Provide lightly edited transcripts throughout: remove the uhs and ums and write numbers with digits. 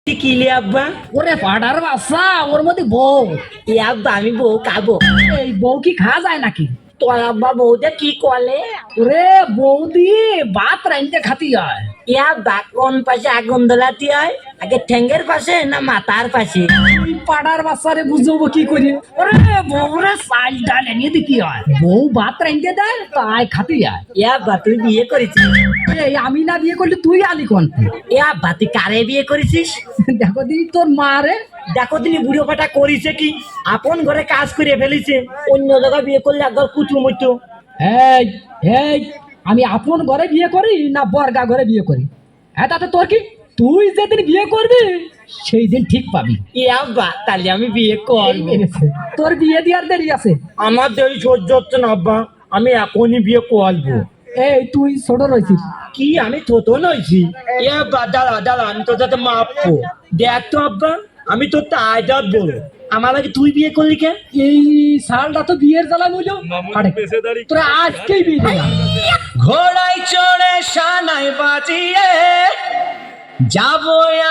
কিলে আব্বা? ওরে পাড়ার বাচ্চা, ওর মধ্যে বউ। এ আব্বা আমি বউ খাবো। এই বউ কি খাওয়া যায় নাকি? তোর আব্বা বউটা কি করলে? ওরে বৌদি ভাত রাইন্দে খাতি হয়। এ আব্বা কোন পাশে আগুন দোলাতে হয়? আগে ঠ্যাঙ্গের পাশে না মাথার পাশে? ওই পাড়ার বাচ্চারে বুঝবো কি করি? ওরে বউরে চাল ডাল এনে দিতে হয়, বউ ভাত রাইন্দে দেয় তাই খাতি হয়। এ আব্বা তুই বিয়ে করেছিস? এই আমি না বিয়ে করলে তুই আলি কোন? এ আব্বা তুই কারে বিয়ে করেছিস? দেখো দিদি তোর মা রে। দেখো তিনি বুড়ো পাটা করিছে কি, আপন ঘরে কাজ করে ফেলেছে, অন্য জায়গায় বিয়ে করলে একবার কুচু মুচু। এই এই আমি আপন ঘরে বিয়ে করি না বর্গা ঘরে বিয়ে করি? হ্যাঁ তাতে তোর কি? তুই যেদিন বিয়ে করবি সেই দিন ঠিক পাবি। এ আব্বা তাহলে আমি বিয়ে করবো। তোর বিয়ে দেওয়ার দেরি আছে। আমার দেরি সহ্য হচ্ছে না আব্বা, আমি এখনই বিয়ে করবো। এই তুই ছোট রয়েছিস। কি আমি ছোট নইছি? এ আব্বা দাঁড়া দাঁড়া, আমি তোর সাথে মাপবো। দেখ তো আব্বা, আমি তোর তাইজাত বলো, আমার আগে তুই বিয়ে করলি কে? এই সালটা তো বিয়ের জ্বালা মইল। তোরা আজকেই বিয়ে দিলাম। ঘোড়ায় চড়ে সানাই বাজিয়ে যাব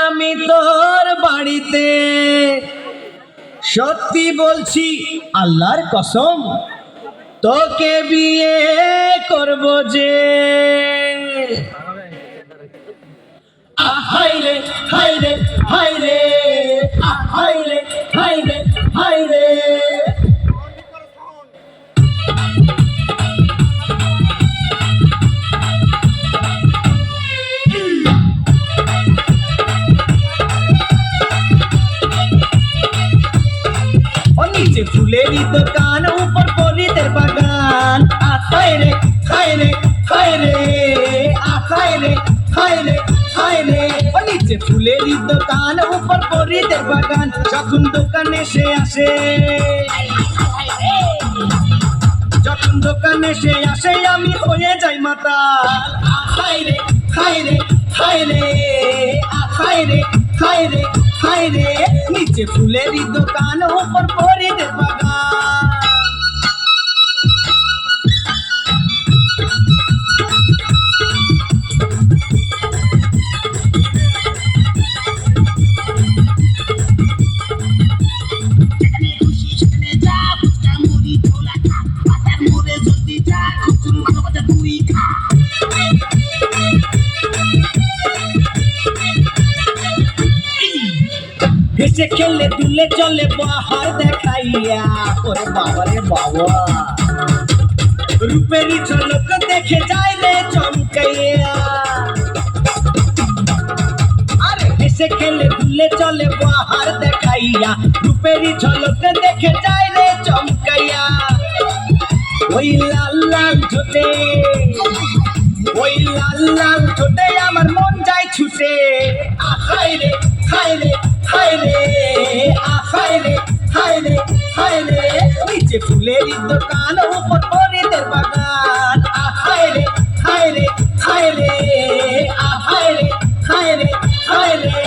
আমি তোর বাড়িতে, সত্যি বলছি আল্লাহর কসম, তোকে বিয়ে করব যে। হাইরে হাইরে হাইরে হাইরে হাইরে হাইরে। নিচে ফুলেরই দোকান, উপর পরিদের বাগান। আখায় রে খায় রে খায় রে আখায় রে খায় রে খায় রে। নিচে ফুলেরই দোকান, উপর পরিদের বাগান। যখন দোকানে সে আসে, যখন দোকানে সে আসে আমি হয়ে যাই মাতাল। আখায় রে খায় রে খায় রে আখায় রে খায় রে খায় রে। নিচে ফুলেরই দোকান, উপর পরিদের বাগান। হেসে খেলে দুলে চলে বাহার দেখাইয়া, ওরে বাবা রে বাবা, রূপেরই ঝলক দেখে যায় রে চমকাইয়া। আরে হেসে খেলে দুলে চলে বাহার দেখাইয়া, রূপেরই ঝলক দেখে যায় রে চমকাইয়া। ওই লাল লাল ঠোঁটে, ওই লাল লাল ঠোঁটে আমার মন যায় ছুটে। আখায় রে খায় রে খায় রে আখায় রে খায় রে খায় রে। নিচে ফুলেরই দোকান, উপর পরিদের বাগান। আখায় রে খায় রে খায় রে আখায় রে খায় রে খায় রে।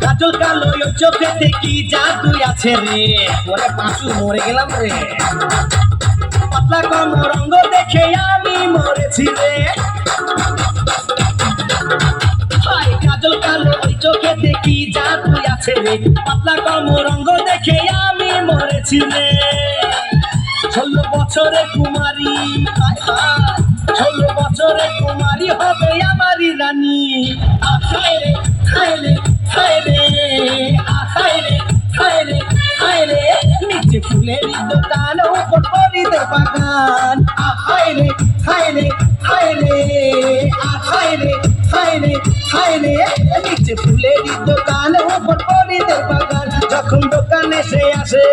কাজল কালো চোখেতে কি জাদু আছে রে, ওরে পাঁচু মরে গেলাম রে। পাতলা কমর রঙ্গ দেখে আমি মরেছি রে। কাজল কালো ওই চোখেতে কি জাদু আছে রে, পাতলা কমর রঙ্গ দেখে আমি মরেছি রে। 16 বছরে কুমারী, 16 বছরে কুমারী হবে আমারই রানী। আখায় রে খায় রে খায় রে আখায় রে খায় রে খায় রে। নিচে ফুলেরই দোকান, উপর পরিদের বাগান। আখায় রে খায় রে খায় রে আখায় রে খায় রে খায় রে। নিচে ফুলেরই দোকান, উপর পরিদের বাগান। যখন দোকানে সে আসে,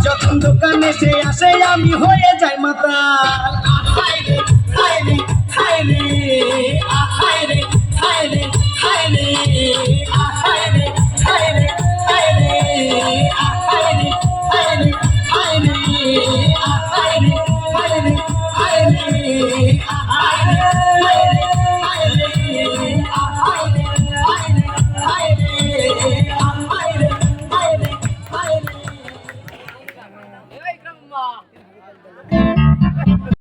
যখন দোকানে সে আসে আমি হয়ে যাই মাতাল। আখায় রে খায় রে খায় রে আখায় রে খায় রে খায় রে আখায় রে খায় রে খায় রে। হায় রে